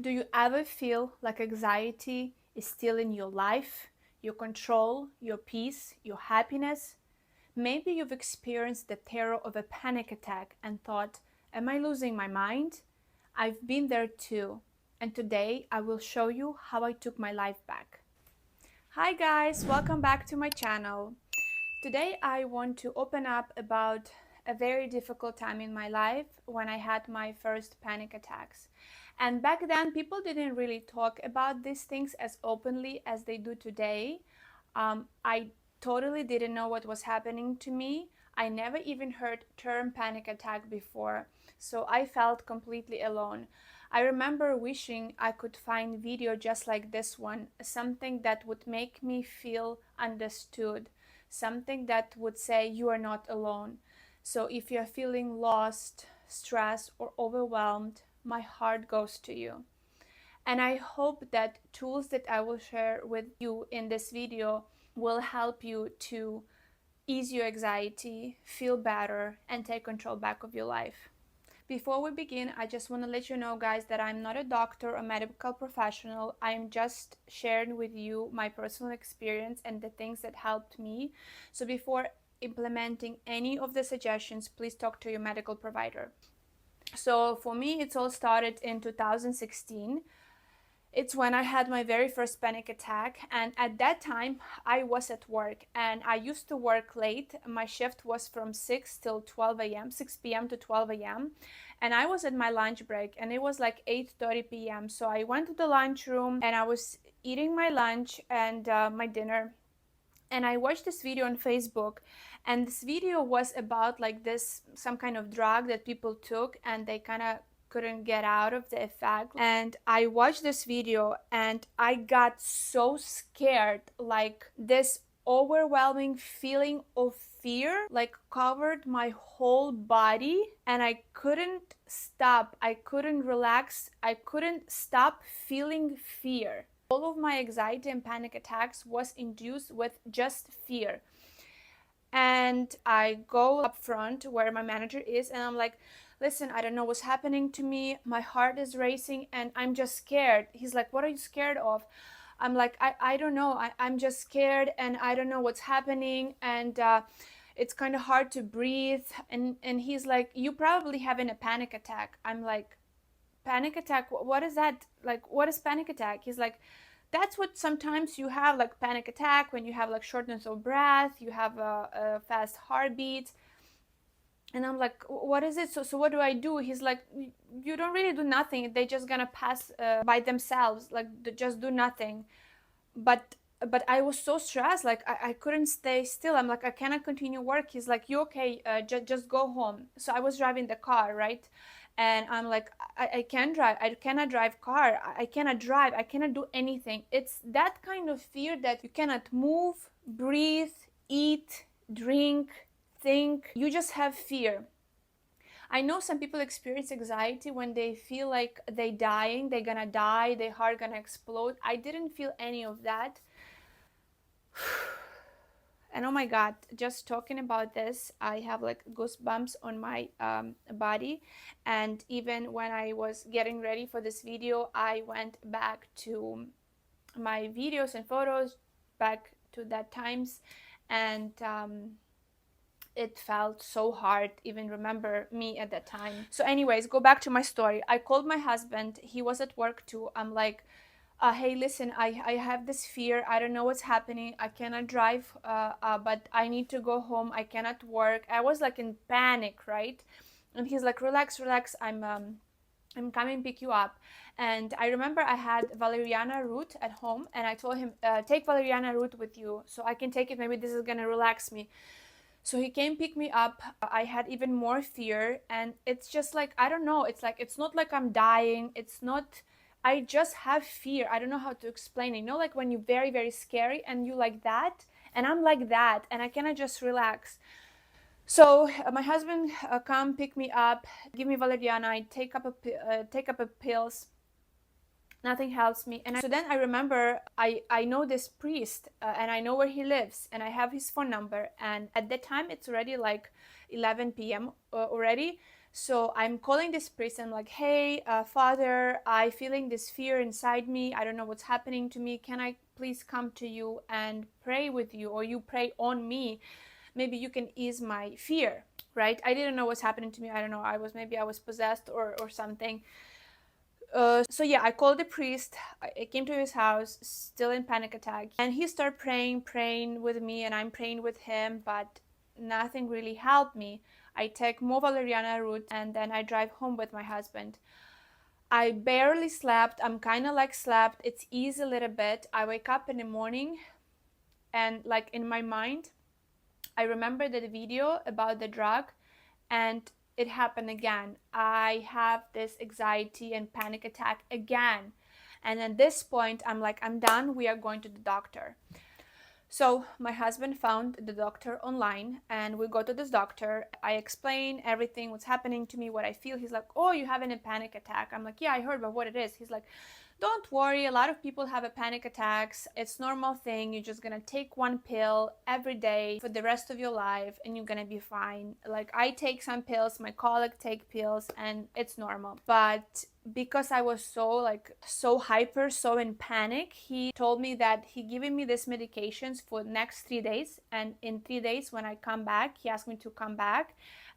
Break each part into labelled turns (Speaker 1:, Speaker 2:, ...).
Speaker 1: Do you ever feel like anxiety is stealing your life, your control, your peace, your happiness? Maybe you've experienced the terror of a panic attack and thought, am I losing my mind? I've been there too, and today I will show you how I took my life back. Hi guys, welcome back to my channel. Today I want to open up about a very difficult time in my life when I had my first panic attacks. And back then people didn't really talk about these things as openly as they do today. I totally didn't know what was happening to me. I never even heard term panic attack before, so I felt completely alone. I remember wishing I could find video just like this one, something that would make me feel understood, something that would say you are not alone. So if you're feeling lost, stressed, or overwhelmed, my heart goes to you. And I hope that tools that I will share with you in this video will help you to ease your anxiety, feel better, and take control back of your life. Before we begin, I just want to let you know, guys, that I'm not a doctor or medical professional. I'm just sharing with you my personal experience and the things that helped me. So before implementing any of the suggestions, please talk to your medical provider. So for me, it's all started in 2016. It's when I had my very first panic attack, and at that time I was at work and I used to work late. My shift was from 6 till 12 a.m., 6 p.m. to 12 a.m. and I was at my lunch break and it was like 8:30 p.m. So I went to the lunchroom and I was eating my lunch and my dinner, and I watched this video on Facebook, and this video was about like this some kind of drug that people took and they kind of couldn't get out of the effect. And I watched this video and I got so scared, like this overwhelming feeling of fear like covered my whole body, and I couldn't stop, I couldn't relax, I couldn't stop feeling fear. All of my anxiety and panic attacks was induced with just fear. And I go up front where my manager is and I'm like, listen, I don't know what's happening to me. My heart is racing and I'm just scared. He's like, what are you scared of? I'm like, I don't know. I'm just scared and I don't know what's happening. And it's kind of hard to breathe. And he's like, you probably having a panic attack. I'm like, panic attack? What is that? Like, what is panic attack? He's like, that's what sometimes you have, like panic attack, when you have like shortness of breath, you have a fast heartbeat. And I'm like, what is it? So what do I do? He's like, you don't really do nothing. They just gonna pass by themselves. Like, just do nothing. But I was so stressed, like I couldn't stay still. I'm like, I cannot continue work. He's like, you okay? Just go home. So I was driving the car, right? And I'm like, I can't drive. I cannot drive car. I cannot drive. I cannot do anything. It's that kind of fear that you cannot move, breathe, eat, drink, think. You just have fear. I know some people experience anxiety when they feel like they dying, they're gonna die, their heart gonna explode. I didn't feel any of that. And oh my god, just talking about this, I have like goosebumps on my body. And even when I was getting ready for this video, I went back to my videos and photos, back to that times, and it felt so hard even remember me at that time. So anyways, go back to my story. I called my husband, he was at work too. I'm like, hey, listen, I have this fear. I don't know what's happening. I cannot drive, but I need to go home. I cannot work. I was like in panic, right? And he's like, relax, relax. I'm coming pick you up. And I remember I had valeriana root at home, and I told him, take valeriana root with you so I can take it. Maybe this is gonna relax me. So he came pick me up. I had even more fear, and it's just like, I don't know. It's like, it's not like I'm dying. It's not. I just have fear. I don't know how to explain it. You know, like when you're very, very scary and you like that, and I'm like that, and I cannot just relax. So my husband come pick me up, give me valeriana. I take up a pills. Nothing helps me. And so then I remember I know this priest, and I know where he lives, and I have his phone number. And at that time it's already like 11 p.m. Already. So I'm calling this priest. I'm like, hey, Father, I feeling this fear inside me. I don't know what's happening to me. Can I please come to you and pray with you, or you pray on me? Maybe you can ease my fear, right? I didn't know what's happening to me. I don't know. Maybe I was possessed or something. So yeah, I called the priest. I came to his house, still in panic attack, and he started praying with me, and I'm praying with him, but nothing really helped me. I take more valeriana root, and then I drive home with my husband. I barely slept. I'm kind of like slept. It's easy a little bit. I wake up in the morning, and like in my mind, I remember the video about the drug, and it happened again. I have this anxiety and panic attack again. And at this point, I'm like, I'm done. We are going to the doctor. So my husband found the doctor online, and we go to this doctor. I explain everything, what's happening to me, what I feel. He's like, oh, you having a panic attack? I'm like, yeah, I heard about what it is. He's like, don't worry, a lot of people have a panic attacks. It's normal thing. You're just gonna take one pill every day for the rest of your life, and you're gonna be fine. Like, I take some pills, my colleague take pills, and it's normal. But because I was so hyper, so in panic, he told me that he giving me this medications for next 3 days, and in 3 days when I come back, he asked me to come back,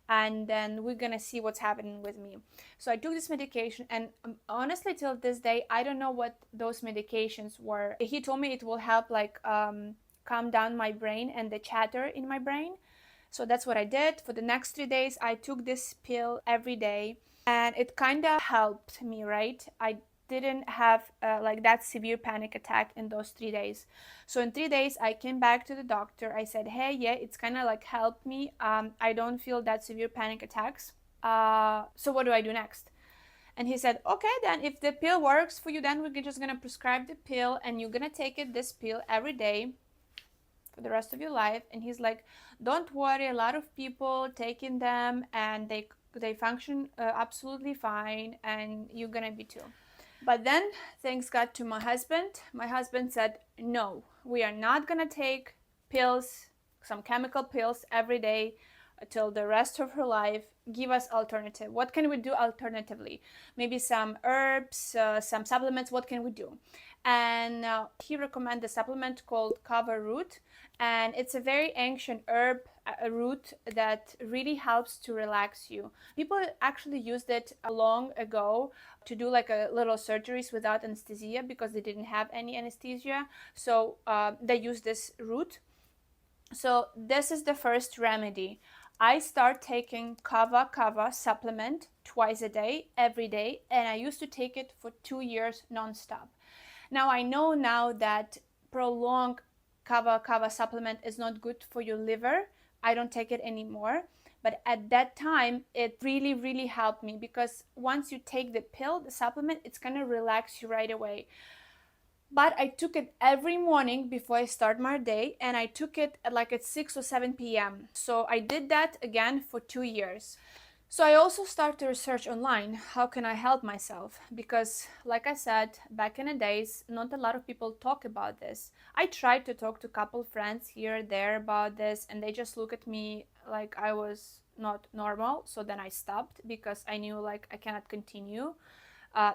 Speaker 1: and then we're gonna see what's happening with me. So I took this medication, and honestly, till this day, I don't know what those medications were. He told me it will help calm down my brain and the chatter in my brain. So that's what I did. For the next 3 days, I took this pill every day, and it kind of helped me, right? I didn't have that severe panic attack in those 3 days. So in 3 days, I came back to the doctor. I said, hey, yeah, it's kind of like helped me. I don't feel that severe panic attacks. So what do I do next? And he said, okay, then if the pill works for you, then we're just gonna prescribe the pill, and you're gonna take this pill every day for the rest of your life. And he's like, don't worry, a lot of people taking them, and they function absolutely fine, and you're gonna be too. But then things got to my husband. My husband said, no, we are not gonna take pills, some chemical pills every day till the rest of her life. Give us alternative. What can we do alternatively? Maybe some herbs, some supplements. What can we do? And he recommended a supplement called kava root, and it's a very ancient herb, a root that really helps to relax you. People actually used it long ago to do like a little surgeries without anesthesia, because they didn't have any anesthesia. So they use this root. So this is the first remedy. I start taking kava supplement twice a day, every day, and I used to take it for 2 years nonstop. Now I know now that prolonged kava supplement is not good for your liver. I don't take it anymore. But at that time, it really helped me, because once you take the pill, the supplement, it's gonna relax you right away. But I took it every morning before I start my day, and I took it at 6 or 7 p.m. So I did that again for 2 years. So I also started to research online, how can I help myself? Because like I said, back in the days, not a lot of people talk about this. I tried to talk to a couple friends here or there about this, and they just look at me like I was not normal. So then I stopped, because I knew like I cannot continue.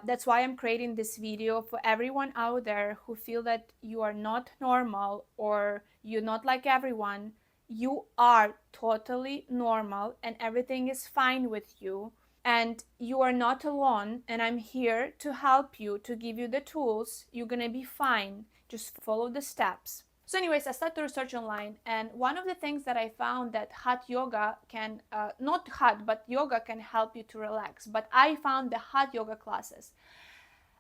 Speaker 1: That's why I'm creating this video for everyone out there who feel that you are not normal, or you're not like everyone. You are totally normal, and everything is fine with you, and you are not alone, and I'm here to help you, to give you the tools. You're gonna be fine. Just follow the steps. So anyways, I started to research online, and one of the things that I found, that hot yoga can, not hot, but yoga can help you to relax. But I found the hot yoga classes.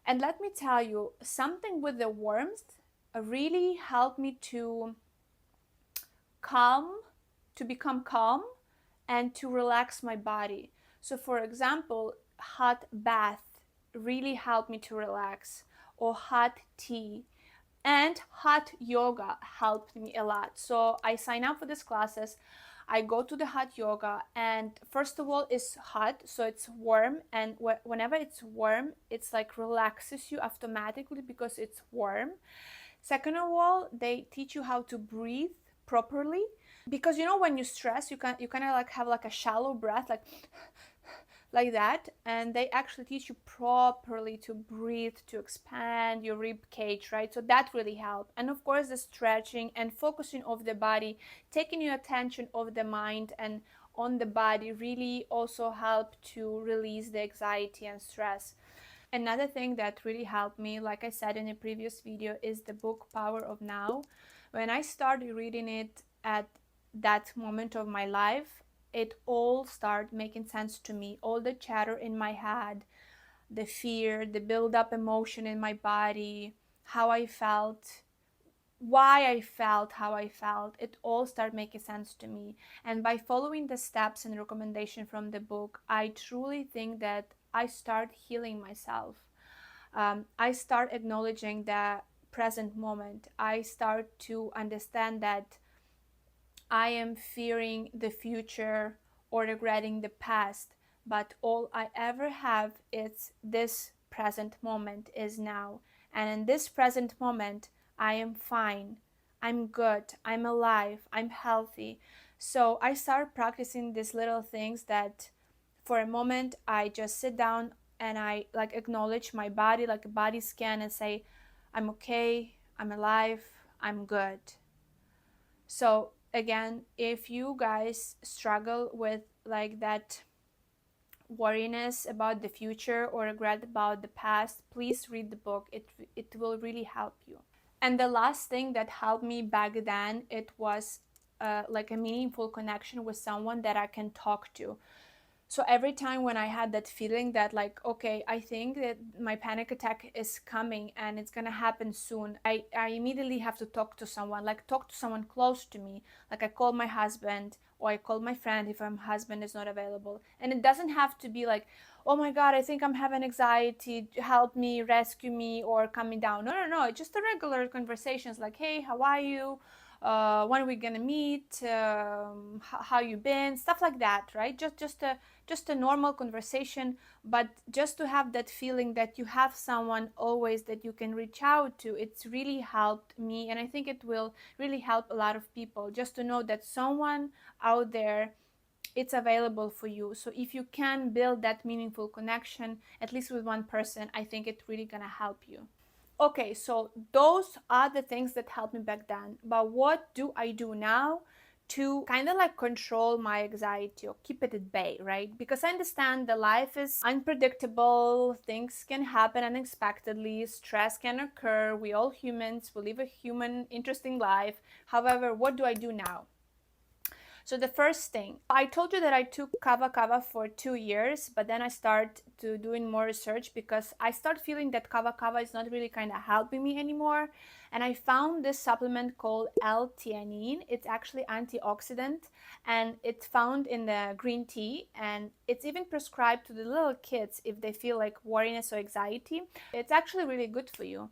Speaker 1: And let me tell you, something with the warmth really helped me to become calm and to relax my body. So for example, hot bath really helped me to relax, or hot tea. And hot yoga helped me a lot. So I sign up for these classes. I go to the hot yoga, and first of all, it's hot, so it's warm. And whenever it's warm, it's like relaxes you automatically, because it's warm. Second of all, they teach you how to breathe properly, because when you stress, you kind of like have like a shallow breath, like like that, and they actually teach you properly to breathe, to expand your rib cage, right? So that really helped. And of course the stretching and focusing of the body, taking your attention off the mind and on the body, really also help to release the anxiety and stress. Another thing that really helped me, like I said in a previous video, is the book Power of Now. When I started reading it at that moment of my life, it all started making sense to me. All the chatter in my head, the fear, the build up emotion in my body, how I felt, why I felt how I felt, it all started making sense to me. And by following the steps and recommendation from the book, I truly think that I start healing myself. I start acknowledging the present moment. I start to understand that I am fearing the future or regretting the past, but all I ever have is this present moment is now. And in this present moment, I am fine. I'm good. I'm alive. I'm healthy. So I start practicing these little things that for a moment I just sit down and I like acknowledge my body, like a body scan, and say, I'm okay, I'm alive, I'm good. So again, if you guys struggle with like that worriness about the future or regret about the past, please read the book. It will really help you. And the last thing that helped me back then, it was like a meaningful connection with someone that I can talk to. So every time when I had that feeling that like, okay, I think that my panic attack is coming and it's gonna happen soon, I immediately have to talk to someone, like talk to someone close to me. Like I call my husband or I call my friend if my husband is not available. And it doesn't have to be like, oh my God, I think I'm having anxiety, help me, rescue me, or calm me down. No, no, no. It's just a regular conversations like, hey, how are you? When are we gonna meet? How you been? Stuff like that, right? Just a normal conversation, but just to have that feeling that you have someone always that you can reach out to, it's really helped me, and I think it will really help a lot of people, just to know that someone out there, it's available for you. So if you can build that meaningful connection at least with one person, I think it's really gonna help you. Okay, so those are the things that helped me back then. But what do I do now to kind of like control my anxiety or keep it at bay, right? Because I understand the life is unpredictable, things can happen unexpectedly, stress can occur. We all humans, we live a human, interesting life. However, what do I do now? So the first thing, I told you that I took kava kava for 2 years, but then I started to doing more research because I start feeling that kava kava is not really kind of helping me anymore. And I found this supplement called L-theanine. It's actually antioxidant and it's found in the green tea, and it's even prescribed to the little kids if they feel like worriness or anxiety. It's actually really good for you.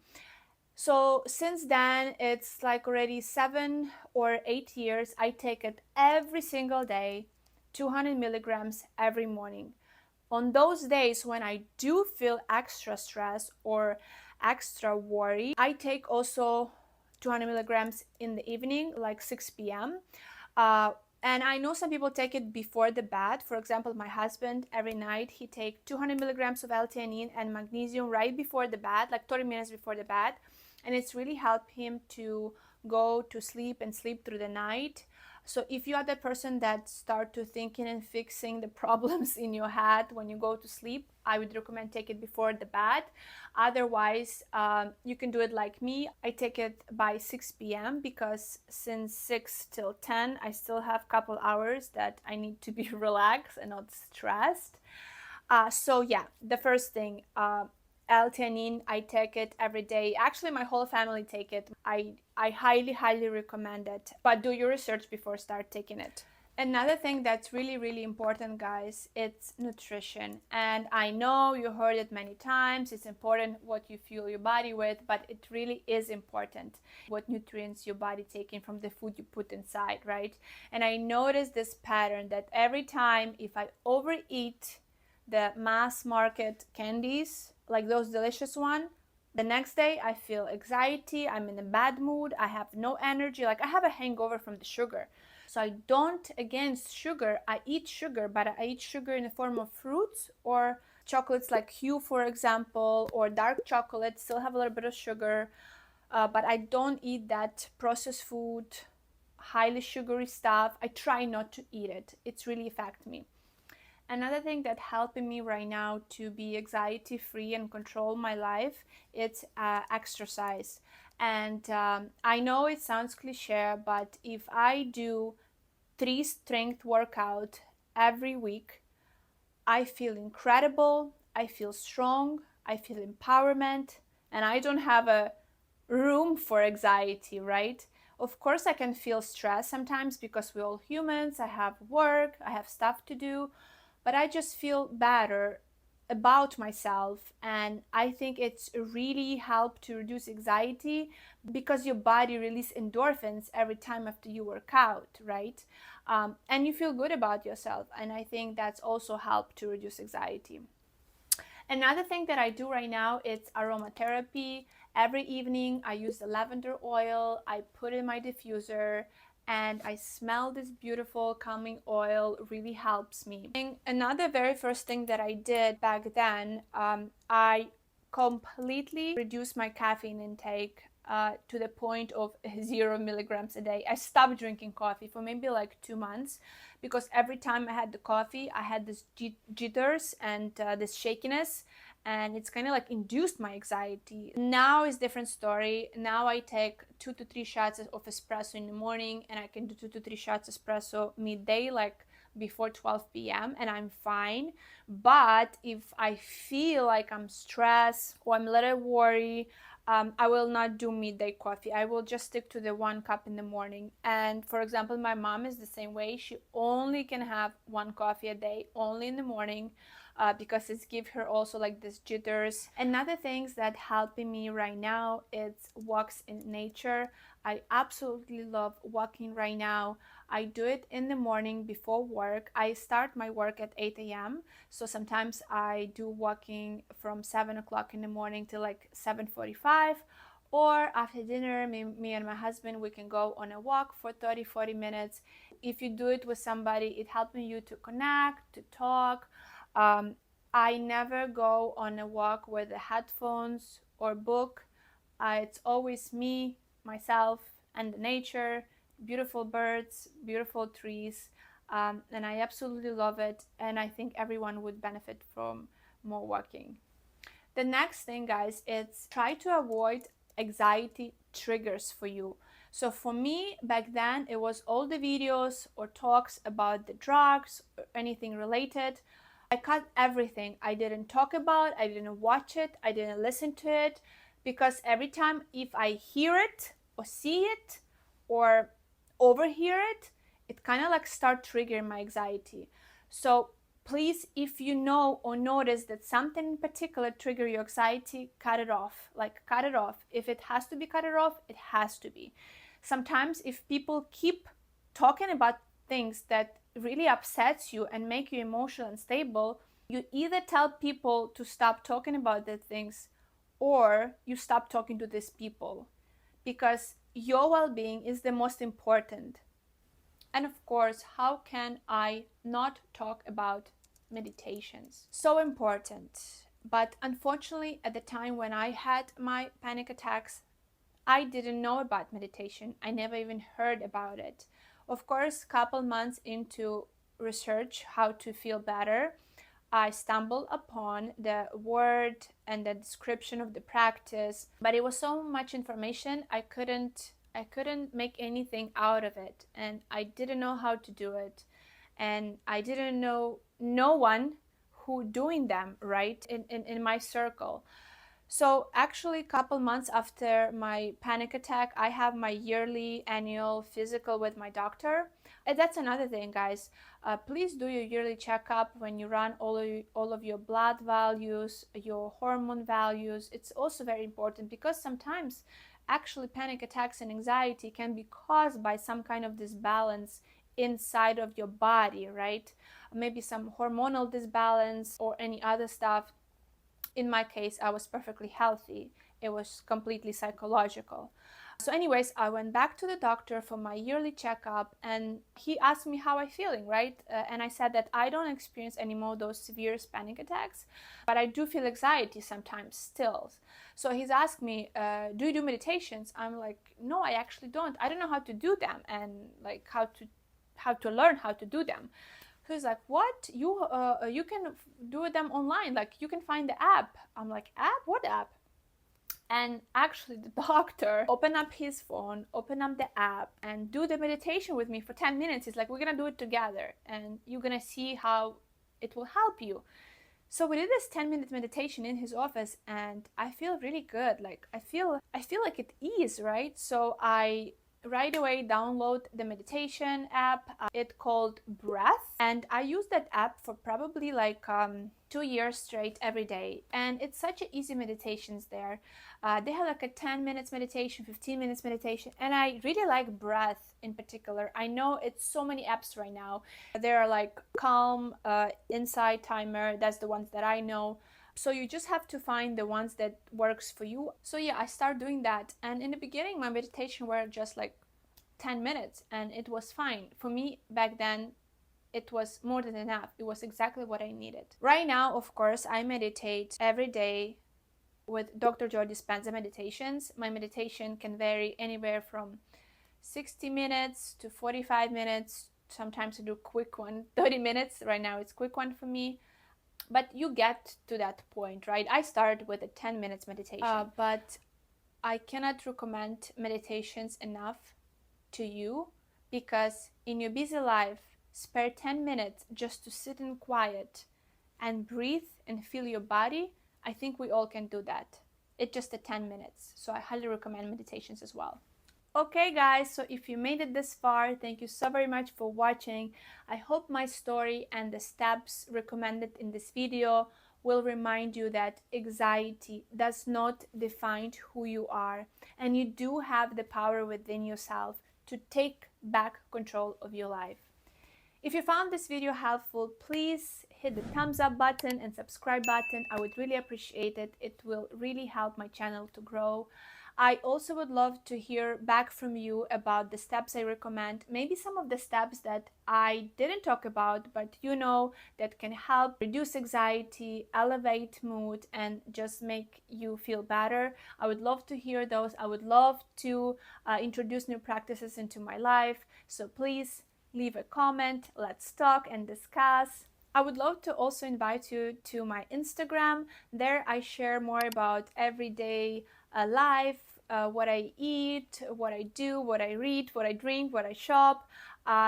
Speaker 1: So since then, it's like already 7 or 8 years. I take it every single day, 200 milligrams every morning. On those days when I do feel extra stress or extra worry, I take also 200 milligrams in the evening, like 6 p.m. And I know some people take it before the bed. For example, my husband, every night, he takes 200 milligrams of L-theanine and magnesium right before the bed, like 30 minutes before the bed. And it's really helped him to go to sleep and sleep through the night. So if you are the person that start to thinking and fixing the problems in your head when you go to sleep, I would recommend take it before the bed. Otherwise, you can do it like me. I take it by 6 p.m. because since 6 till 10, I still have a couple hours that I need to be relaxed and not stressed. So yeah, the first thing, L-theanine, I take it every day. Actually, my whole family take it. I highly recommend it. But do your research before start taking it. Another thing that's really important, guys, it's nutrition. And I know you heard it many times. It's important what you fuel your body with, but it really is important what nutrients your body taking from the food you put inside, right? And I noticed this pattern that every time if I overeat the mass market candies, like those delicious one, the next day I feel anxiety, I'm in a bad mood, I have no energy, like I have a hangover from the sugar. So I don't against sugar. I eat sugar, but I eat sugar in the form of fruits or chocolates like Hue, for example, or dark chocolate, still have a little bit of sugar. But I don't eat that processed food, highly sugary stuff. I try not to eat it. It's really affect me. Another thing that helping me right now to be anxiety free and control my life, it's exercise. And I know it sounds cliche, but if I do 3 strength workout every week, I feel incredible, I feel strong, I feel empowerment, and I don't have a room for anxiety, right? Of course, I can feel stress sometimes because we're all humans. I have work, I have stuff to do, but I just feel better about myself. And I think it's really helped to reduce anxiety because your body releases endorphins every time after you work out, right? And you feel good about yourself. And I think that's also helped to reduce anxiety. Another thing that I do right now is aromatherapy. Every evening I use the lavender oil, I put in my diffuser, and I smell this beautiful calming oil. Really helps me. And another very first thing that I did back then, I completely reduced my caffeine intake to the point of 0 milligrams a day. I stopped drinking coffee for maybe like 2 months because every time I had the coffee, I had this jitters and this shakiness, and it's kind of like induced my anxiety. Now is different story. Now I take 2 to 3 shots of espresso in the morning, and I can do 2 to 3 shots espresso midday, like before 12 p.m., and I'm fine. But if I feel like I'm stressed or I'm a little worried, I will not do midday coffee. I will just stick to the 1 cup in the morning. And for example, my mom is the same way. She only can have 1 coffee a day, only in the morning, because it's give her also like this jitters. Another things that helping me right now is walks in nature. I absolutely love walking right now. I do it in the morning before work. I start my work at 8 a.m. So sometimes I do walking from 7 o'clock in the morning till like 7:45. Or after dinner, me and my husband, we can go on a walk for 30-40 minutes. If you do it with somebody, it helping you to connect, to talk. I never go on a walk with the headphones or book. It's always me, myself, and the nature, beautiful birds, beautiful trees, and I absolutely love it. And I think everyone would benefit from more walking. The next thing, guys, is try to avoid anxiety triggers for you. So for me, back then, it was all the videos or talks about the drugs or anything related. I cut everything. I didn't talk about, I didn't watch it, I didn't listen to it, because every time if I hear it or see it or overhear it, it kind of like start triggering my anxiety. So please, if you know or notice that something in particular trigger your anxiety, cut it off. Like cut it off. If it has to be cut it off, it has to be. Sometimes if people keep talking about things that really upsets you and make you emotional and stable, you either tell people to stop talking about the things or you stop talking to these people, because your well-being is the most important. And of course, how can I not talk about meditations? So important. But unfortunately, at the time when I had my panic attacks, I didn't know about meditation. I never even heard about it. Of course, couple months into research how to feel better, I stumbled upon the word and the description of the practice, but it was so much information I couldn't make anything out of it, and I didn't know how to do it, and I didn't know no one who doing them right in my circle. So actually, a couple months after my panic attack, I have my yearly annual physical with my doctor. And that's another thing, guys. Please do your yearly checkup when you run all of your blood values, your hormone values. It's also very important because sometimes actually panic attacks and anxiety can be caused by some kind of disbalance inside of your body, right? Maybe some hormonal disbalance or any other stuff. in my case, I was perfectly healthy. It was completely psychological. So anyways, I went back to the doctor for my yearly checkup, and he asked me how I'm feeling, right? And I said that I don't experience anymore those severe panic attacks, but I do feel anxiety sometimes still. So he's asked me, do you do meditations? I'm like, no, I actually don't. I don't know how to do them, and like how to learn how to do them. He's like, what? You can do them online, like you can find the app. I'm like, app? What app? And actually the doctor opened up his phone, open up the app, and do the meditation with me for 10 minutes. He's like, we're gonna do it together and you're gonna see how it will help you. So we did this 10-minute meditation in his office, and I feel really good. Like I feel like it ease, right? So I right away download the meditation app. It's called Breath, and I use that app for probably like 2 years straight every day, and it's such an easy meditations there. They have like a 10 minutes meditation, 15 minutes meditation, and I really like Breath in particular. I know it's so many apps right now. There are like Calm, Insight Timer, that's the ones that I know. So you just have to find the ones that works for you. So yeah, I start doing that, and in the beginning my meditation were just like 10 minutes and it was fine for me. Back then it was more than enough. It was exactly what I needed. Right now, of course, I meditate every day with drjoedispenza meditations. My meditation can vary anywhere from 60 minutes to 45 minutes. Sometimes I do quick one, 30 minutes. Right now it's quick one for me. But you get to that point, right? I start with a 10 minutes meditation, but I cannot recommend meditations enough to you, because in your busy life, spare 10 minutes just to sit in quiet and breathe and feel your body. I think we all can do that. It's just a 10 minutes. So I highly recommend meditations as well. Okay guys, so if you made it this far, thank you so very much for watching. I hope my story and the steps recommended in this video will remind you that anxiety does not define who you are, and you do have the power within yourself to take back control of your life. If you found this video helpful, please hit the thumbs up button and subscribe button. I would really appreciate it. It will really help my channel to grow. I also would love to hear back from you about the steps I recommend, maybe some of the steps that I didn't talk about, but you know, that can help reduce anxiety, elevate mood, and just make you feel better. I would love to hear those. I would love to introduce new practices into my life. So please leave a comment. Let's talk and discuss. I would love to also invite you to my Instagram. There I share more about everyday life, what I eat, what I do, what I read, what I drink, what I shop.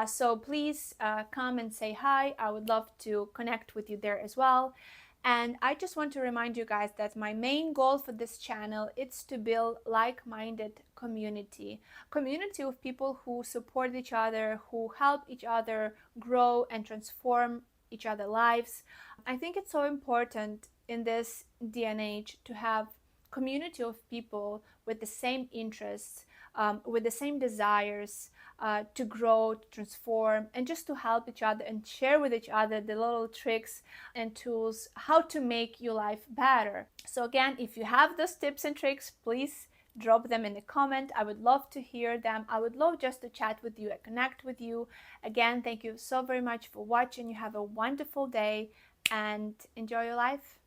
Speaker 1: So please come and say hi. I would love to connect with you there as well. And I just want to remind you guys that my main goal for this channel is to build like-minded community of people who support each other, who help each other grow and transform each other's lives. I think it's so important in this day and age to have community of people with the same interests, with the same desires, to grow, to transform, and just to help each other and share with each other the little tricks and tools how to make your life better. So again, if you have those tips and tricks, please drop them in the comment. I would love to hear them. I would love just to chat with you and connect with you. Again, thank you so very much for watching. You have a wonderful day and enjoy your life.